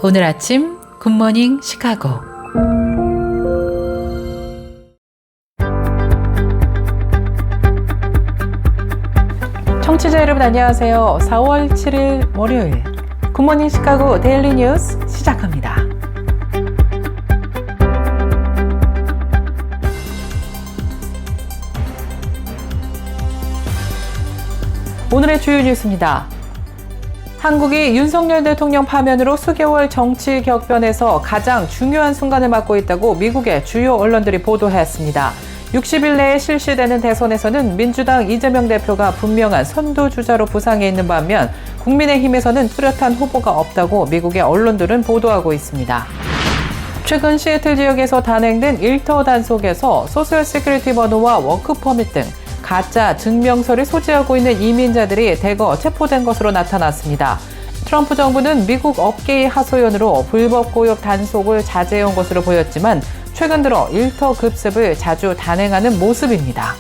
오늘 아침 굿모닝 시카고. 청취자 여러분 안녕하세요. 4월 7일 월요일 굿모닝 시카고 데일리 뉴스 시작합니다. 오늘의 주요 뉴스입니다. 한국이 윤석열 대통령 파면으로 수개월 정치 격변에서 가장 중요한 순간을 맞고 있다고 미국의 주요 언론들이 보도했습니다. 60일 내에 실시되는 대선에서는 민주당 이재명 대표가 분명한 선두주자로 부상해 있는 반면 국민의힘에서는 뚜렷한 후보가 없다고 미국의 언론들은 보도하고 있습니다. 최근 시애틀 지역에서 단행된 일터 단속에서 소셜 시큐리티 번호와 워크 퍼밋 등 가짜 증명서를 소지하고 있는 이민자들이 대거 체포된 것으로 나타났습니다. 트럼프 정부는 미국 업계의 하소연으로 불법 고용 단속을 자제해온 것으로 보였지만 최근 들어 일터 급습을 자주 단행하는 모습입니다.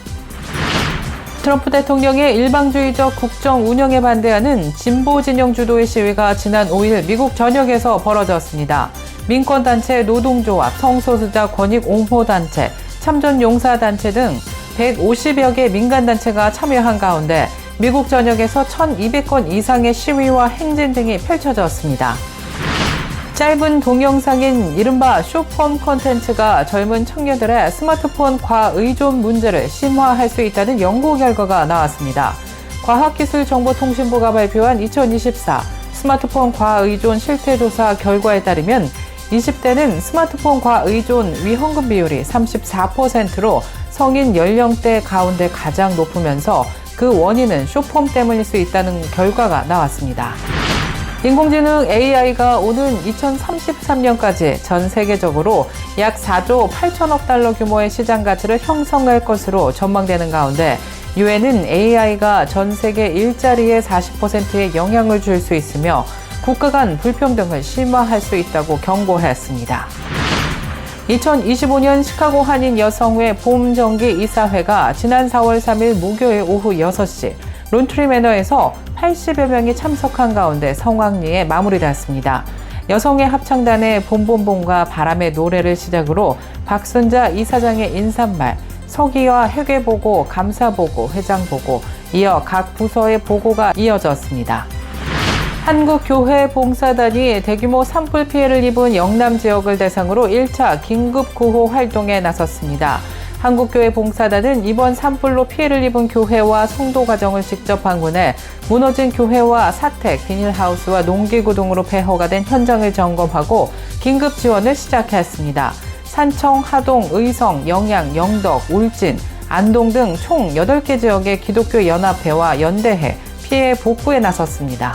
트럼프 대통령의 일방주의적 국정 운영에 반대하는 진보 진영 주도의 시위가 지난 5일 미국 전역에서 벌어졌습니다. 민권단체, 노동조합, 성소수자 권익 옹호단체, 참전용사단체 등 150여 개 민간단체가 참여한 가운데 미국 전역에서 1,200건 이상의 시위와 행진 등이 펼쳐졌습니다. 짧은 동영상인 이른바 숏폼 콘텐츠가 젊은 청년들의 스마트폰 과의존 문제를 심화할 수 있다는 연구 결과가 나왔습니다. 과학기술정보통신부가 발표한 2024 스마트폰 과의존 실태조사 결과에 따르면 20대는 스마트폰 과의존 위험군 비율이 34%로 성인 연령대 가운데 가장 높으면서 그 원인은 숏폼 때문일 수 있다는 결과가 나왔습니다. 인공지능 AI가 오는 2033년까지 전 세계적으로 약 4조 8천억 달러 규모의 시장 가치를 형성할 것으로 전망되는 가운데 유엔은 AI가 전 세계 일자리의 40%에 영향을 줄 수 있으며 국가 간 불평등을 심화할 수 있다고 경고했습니다. 2025년 시카고 한인 여성회 봄정기 이사회가 지난 4월 3일 목요일 오후 6시 론트리 매너에서 80여 명이 참석한 가운데 성황리에 마무리됐습니다. 여성회 합창단의 봄봄봄과 바람의 노래를 시작으로 박순자 이사장의 인사말, 서기와 회계보고, 감사보고, 회장보고, 이어 각 부서의 보고가 이어졌습니다. 한국교회봉사단이 대규모 산불 피해를 입은 영남 지역을 대상으로 1차 긴급 구호 활동에 나섰습니다. 한국교회봉사단은 이번 산불로 피해를 입은 교회와 성도 가정을 직접 방문해 무너진 교회와 사택, 비닐하우스와 농기구 등으로 폐허가 된 현장을 점검하고 긴급 지원을 시작했습니다. 산청, 하동, 의성, 영양, 영덕, 울진, 안동 등 총 8개 지역의 기독교 연합회와 연대회, 피해 복구에 나섰습니다.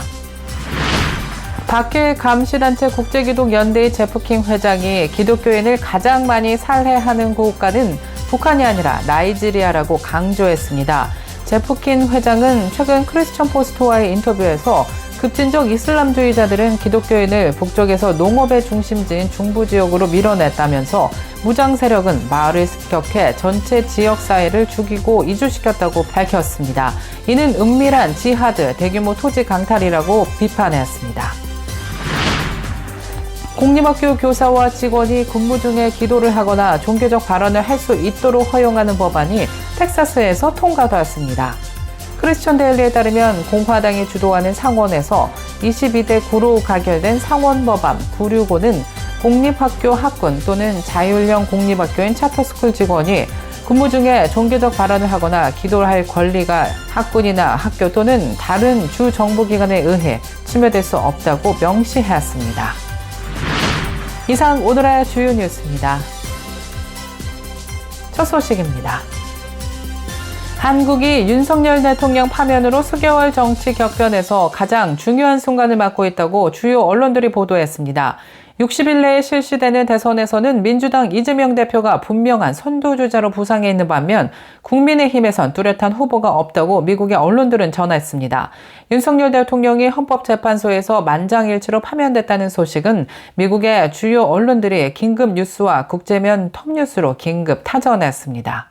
박해 감시단체 국제기독연대의 제프킹 회장이 기독교인을 가장 많이 살해하는 국가는 북한이 아니라 나이지리아라고 강조했습니다. 제프킨 회장은 최근 크리스천 포스트와의 인터뷰에서 급진적 이슬람주의자들은 기독교인을 북쪽에서 농업의 중심지인 중부 지역으로 밀어냈다면서 무장 세력은 마을을 습격해 전체 지역 사회를 죽이고 이주시켰다고 밝혔습니다. 이는 은밀한 지하드, 대규모 토지 강탈이라고 비판했습니다. 공립학교 교사와 직원이 근무 중에 기도를 하거나 종교적 발언을 할 수 있도록 허용하는 법안이 텍사스에서 통과되었습니다. 크리스천 데일리에 따르면 공화당이 주도하는 상원에서 22대 9로 가결된 상원법안 965는 공립학교 학군 또는 자율형 공립학교인 차터스쿨 직원이 근무 중에 종교적 발언을 하거나 기도를 할 권리가 학군이나 학교 또는 다른 주 정부기관에 의해 침해될 수 없다고 명시했습니다. 이상 오늘의 주요 뉴스입니다. 첫 소식입니다. 한국이 윤석열 대통령 파면으로 수개월 정치 격변에서 가장 중요한 순간을 맞고 있다고 주요 언론들이 보도했습니다. 60일 내에 실시되는 대선에서는 민주당 이재명 대표가 분명한 선두주자로 부상해 있는 반면 국민의힘에선 뚜렷한 후보가 없다고 미국의 언론들은 전했습니다. 윤석열 대통령이 헌법재판소에서 만장일치로 파면됐다는 소식은 미국의 주요 언론들이 긴급 뉴스와 국제면 톱뉴스로 긴급 타전했습니다.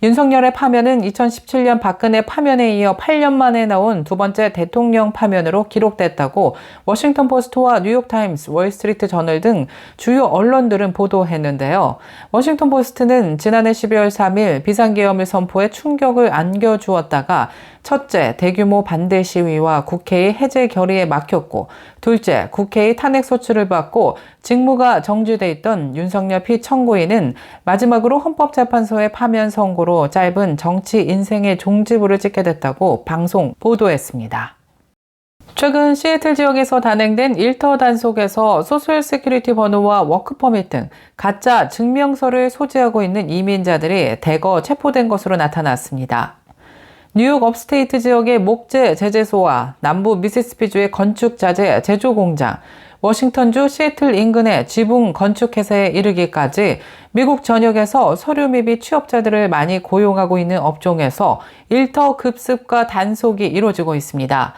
윤석열의 파면은 2017년 박근혜 파면에 이어 8년 만에 나온 두 번째 대통령 파면으로 기록됐다고 워싱턴 포스트와 뉴욕타임스, 월스트리트 저널 등 주요 언론들은 보도했는데요. 워싱턴 포스트는 지난해 12월 3일 비상계엄을 선포해 충격을 안겨주었다가 첫째, 대규모 반대 시위와 국회의 해제 결의에 막혔고, 둘째, 국회의 탄핵소추를 받고 직무가 정지돼 있던 윤석열 피청구인은 마지막으로 헌법재판소의 파면 선고로 짧은 정치 인생의 종지부를 찍게 됐다고 방송 보도했습니다. 최근 시애틀 지역에서 단행된 일터 단속에서 소셜 세큐리티 번호와 워크퍼밋 등 가짜 증명서를 소지하고 있는 이민자들이 대거 체포된 것으로 나타났습니다. 뉴욕 업스테이트 지역의 목재 제재소와 남부 미시시피주의 건축자재 제조공장, 워싱턴주 시애틀 인근의 지붕 건축회사에 이르기까지 미국 전역에서 서류 미비 취업자들을 많이 고용하고 있는 업종에서 일터 급습과 단속이 이루어지고 있습니다.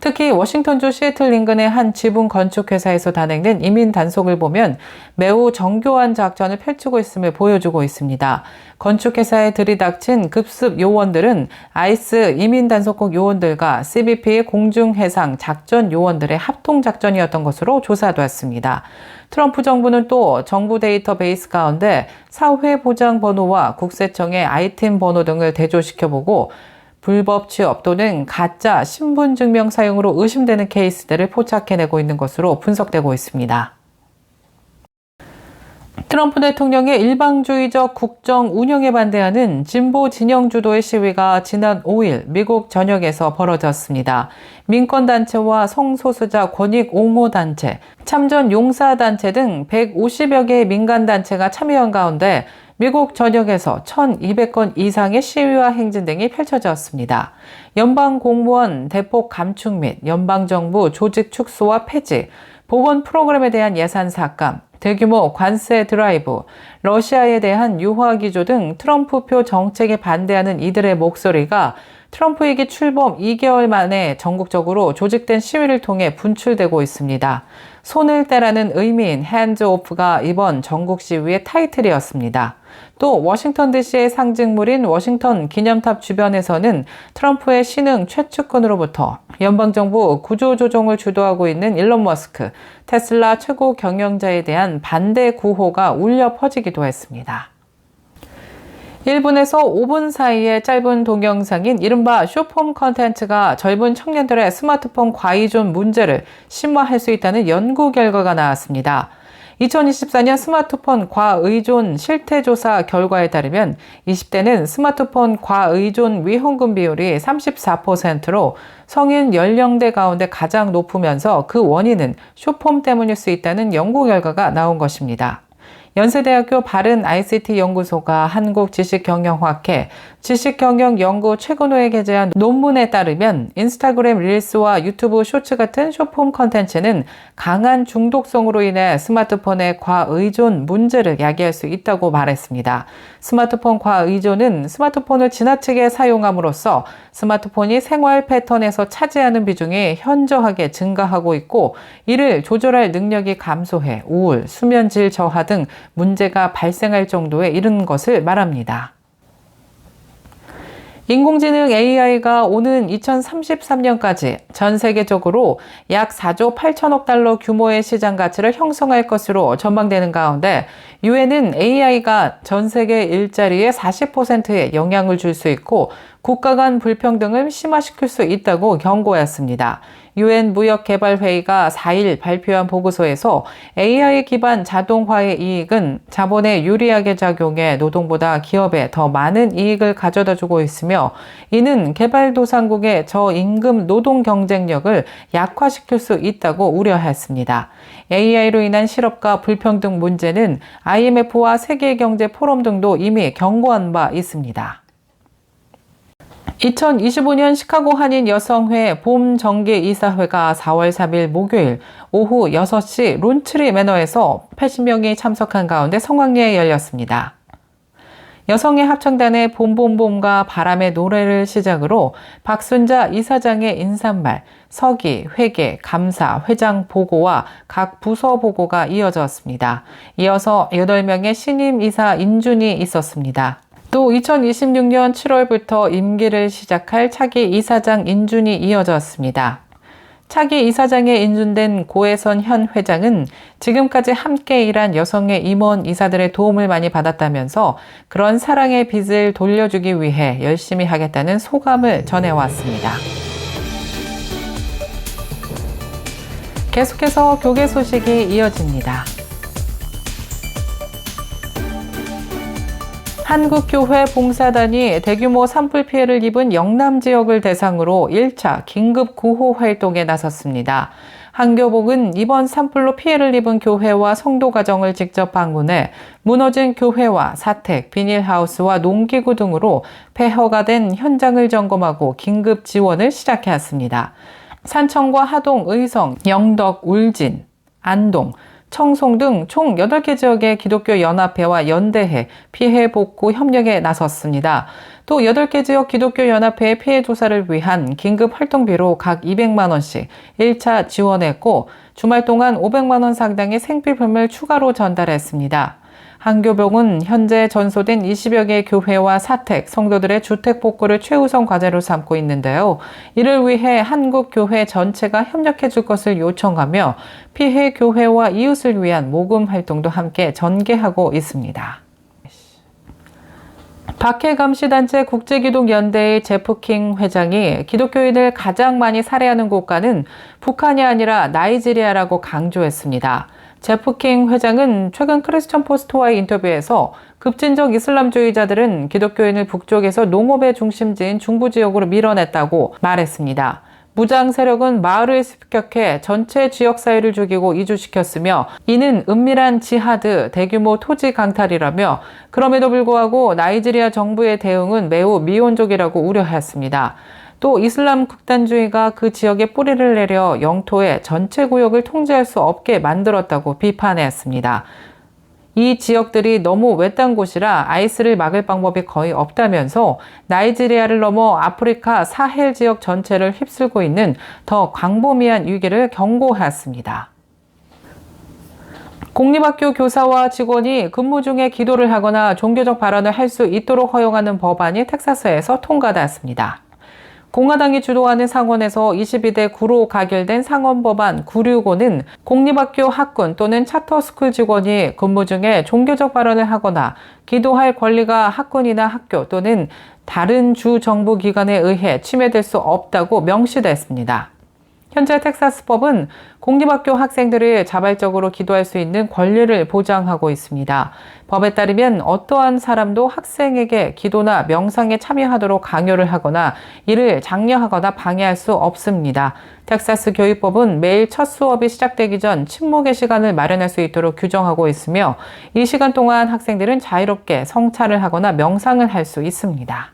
특히 워싱턴주 시애틀 인근의 한 지붕 건축회사에서 단행된 이민 단속을 보면 매우 정교한 작전을 펼치고 있음을 보여주고 있습니다. 건축회사에 들이닥친 급습 요원들은 아이스 이민 단속국 요원들과 CBP의 공중해상 작전 요원들의 합동작전이었던 것으로 조사됐습니다. 트럼프 정부는 또 정부 데이터베이스 가운데 사회보장번호와 국세청의 아이템 번호 등을 대조시켜보고 불법 취업 또는 가짜 신분증명 사용으로 의심되는 케이스들을 포착해내고 있는 것으로 분석되고 있습니다. 트럼프 대통령의 일방주의적 국정 운영에 반대하는 진보 진영 주도의 시위가 지난 5일 미국 전역에서 벌어졌습니다. 민권단체와 성소수자 권익 옹호단체, 참전 용사단체 등 150여 개의 민간단체가 참여한 가운데 미국 전역에서 1,200건 이상의 시위와 행진 등이 펼쳐졌습니다. 연방 공무원 대폭 감축 및 연방정부 조직 축소와 폐지, 보건 프로그램에 대한 예산 삭감, 대규모 관세 드라이브, 러시아에 대한 유화 기조 등 트럼프표 정책에 반대하는 이들의 목소리가 트럼프 임기 출범 2개월 만에 전국적으로 조직된 시위를 통해 분출되고 있습니다. 손을 떼라는 의미인 hands off가 이번 전국 시위의 타이틀이었습니다. 또 워싱턴 DC의 상징물인 워싱턴 기념탑 주변에서는 트럼프의 신흥 최측근으로부터 연방정부 구조조정을 주도하고 있는 일론 머스크, 테슬라 최고 경영자에 대한 반대 구호가 울려 퍼지기도 했습니다. 1분에서 5분 사이의 짧은 동영상인 이른바 숏폼 컨텐츠가 젊은 청년들의 스마트폰 과의존 문제를 심화할 수 있다는 연구 결과가 나왔습니다. 2024년 스마트폰 과의존 실태조사 결과에 따르면 20대는 스마트폰 과의존 위험군 비율이 34%로 성인 연령대 가운데 가장 높으면서 그 원인은 숏폼 때문일 수 있다는 연구 결과가 나온 것입니다. 연세대학교 바른 ICT 연구소가 한국지식경영학회 지식경영연구 최근호에 게재한 논문에 따르면 인스타그램 릴스와 유튜브 쇼츠 같은 숏폼 컨텐츠는 강한 중독성으로 인해 스마트폰의 과의존 문제를 야기할 수 있다고 말했습니다. 스마트폰 과의존은 스마트폰을 지나치게 사용함으로써 스마트폰이 생활 패턴에서 차지하는 비중이 현저하게 증가하고 있고 이를 조절할 능력이 감소해 우울, 수면질 저하 등 문제가 발생할 정도에 이른 것을 말합니다. 인공지능 AI가 오는 2033년까지 전 세계적으로 약 4조 8천억 달러 규모의 시장 가치를 형성할 것으로 전망되는 가운데 유엔은 AI가 전 세계 일자리의 40%에 영향을 줄 수 있고 국가 간 불평등을 심화시킬 수 있다고 경고했습니다. 유엔 무역개발회의가 4일 발표한 보고서에서 AI 기반 자동화의 이익은 자본에 유리하게 작용해 노동보다 기업에 더 많은 이익을 가져다 주고 있으며 이는 개발도상국의 저임금 노동 경쟁력을 약화시킬 수 있다고 우려했습니다. AI로 인한 실업과 불평등 문제는 IMF와 세계경제포럼 등도 이미 경고한 바 있습니다. 2025년 시카고 한인 여성회 봄 정기 이사회가 4월 3일 목요일 오후 6시 론트리 매너에서 80명이 참석한 가운데 성황리에 열렸습니다. 여성의 합창단의 봄봄봄과 바람의 노래를 시작으로 박순자 이사장의 인사말, 서기, 회계, 감사, 회장 보고와 각 부서 보고가 이어졌습니다. 이어서 8명의 신임 이사 인준이 있었습니다. 또 2026년 7월부터 임기를 시작할 차기 이사장 인준이 이어졌습니다. 차기 이사장에 인준된 고혜선 현 회장은 지금까지 함께 일한 여성의 임원 이사들의 도움을 많이 받았다면서 그런 사랑의 빚을 돌려주기 위해 열심히 하겠다는 소감을 전해왔습니다. 계속해서 교계 소식이 이어집니다. 한국교회 봉사단이 대규모 산불 피해를 입은 영남 지역을 대상으로 1차 긴급 구호 활동에 나섰습니다. 한교복은 이번 산불로 피해를 입은 교회와 성도 가정을 직접 방문해 무너진 교회와 사택, 비닐하우스와 농기구 등으로 폐허가 된 현장을 점검하고 긴급 지원을 시작해왔습니다. 산청과 하동, 의성, 영덕, 울진, 안동, 청송 등 총 8개 지역의 기독교 연합회와 연대회 피해 복구 협력에 나섰습니다. 또 8개 지역 기독교 연합회의 피해 조사를 위한 긴급 활동비로 각 200만 원씩 1차 지원했고 주말 동안 500만 원 상당의 생필품을 추가로 전달했습니다. 한교복은 현재 전소된 20여 개의 교회와 사택, 성도들의 주택 복구를 최우선 과제로 삼고 있는데요. 이를 위해 한국교회 전체가 협력해 줄 것을 요청하며 피해 교회와 이웃을 위한 모금 활동도 함께 전개하고 있습니다. 박해감시단체 국제기독연대의 제프킹 회장이 기독교인을 가장 많이 살해하는 국가는 북한이 아니라 나이지리아라고 강조했습니다. 제프킹 회장은 최근 크리스천 포스트와의 인터뷰에서 급진적 이슬람주의자들은 기독교인을 북쪽에서 농업의 중심지인 중부 지역으로 밀어냈다고 말했습니다. 무장 세력은 마을을 습격해 전체 지역 사회를 죽이고 이주시켰으며 이는 은밀한 지하드, 대규모 토지 강탈이라며 그럼에도 불구하고 나이지리아 정부의 대응은 매우 미온적이라고 우려하였습니다. 또 이슬람 극단주의가 그 지역에 뿌리를 내려 영토의 전체 구역을 통제할 수 없게 만들었다고 비판했습니다. 이 지역들이 너무 외딴 곳이라 아이스를 막을 방법이 거의 없다면서 나이지리아를 넘어 아프리카 사헬 지역 전체를 휩쓸고 있는 더 광범위한 위기를 경고했습니다. 공립학교 교사와 직원이 근무 중에 기도를 하거나 종교적 발언을 할 수 있도록 허용하는 법안이 텍사스에서 통과되었습니다. 공화당이 주도하는 상원에서 22대 9로 가결된 상원법안 965는 공립학교 학군 또는 차터스쿨 직원이 근무 중에 종교적 발언을 하거나 기도할 권리가 학군이나 학교 또는 다른 주 정부 기관에 의해 침해될 수 없다고 명시됐습니다. 현재 텍사스법은 공립학교 학생들이 자발적으로 기도할 수 있는 권리를 보장하고 있습니다. 법에 따르면 어떠한 사람도 학생에게 기도나 명상에 참여하도록 강요를 하거나 이를 장려하거나 방해할 수 없습니다. 텍사스 교육법은 매일 첫 수업이 시작되기 전 침묵의 시간을 마련할 수 있도록 규정하고 있으며 이 시간 동안 학생들은 자유롭게 성찰을 하거나 명상을 할 수 있습니다.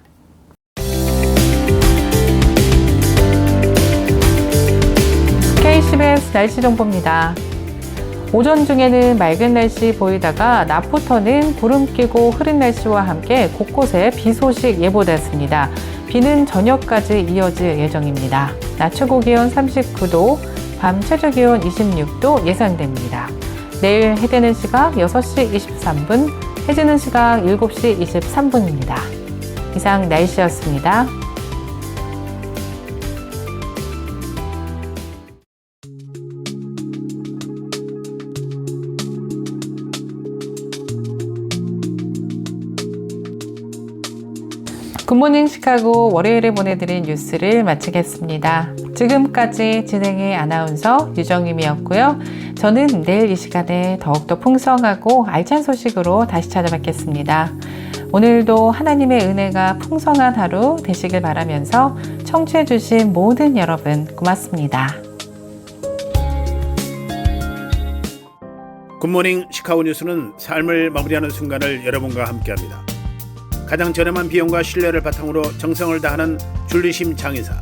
KCBS 날씨 정보입니다. 오전 중에는 맑은 날씨 보이다가 낮부터는 구름 끼고 흐린 날씨와 함께 곳곳에 비 소식 예보됐습니다. 비는 저녁까지 이어질 예정입니다. 낮 최고 기온 39도, 밤 최저 기온 26도 예상됩니다. 내일 해 뜨는 시각 6시 23분, 해 지는 시각 7시 23분입니다. 이상 날씨였습니다. 굿모닝 시카고 월요일에 보내드린 뉴스를 마치겠습니다. 지금까지 진행의 아나운서 유정임이었고요. 저는 내일 이 시간에 더욱더 풍성하고 알찬 소식으로 다시 찾아뵙겠습니다. 오늘도 하나님의 은혜가 풍성한 하루 되시길 바라면서 청취해주신 모든 여러분 고맙습니다. 굿모닝 시카고 뉴스는 삶을 마무리하는 순간을 여러분과 함께합니다. 가장 저렴한 비용과 신뢰를 바탕으로 정성을 다하는 줄리심 장의사,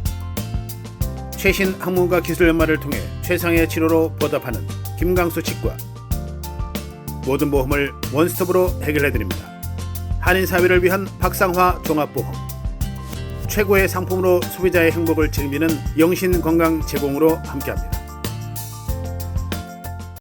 최신 학문과 기술 연마를 통해 최상의 치료로 보답하는 김강수 치과, 모든 보험을 원스톱으로 해결해드립니다. 한인사회를 위한 박상화 종합보험, 최고의 상품으로 소비자의 행복을 책임지는 영신건강 제공으로 함께합니다.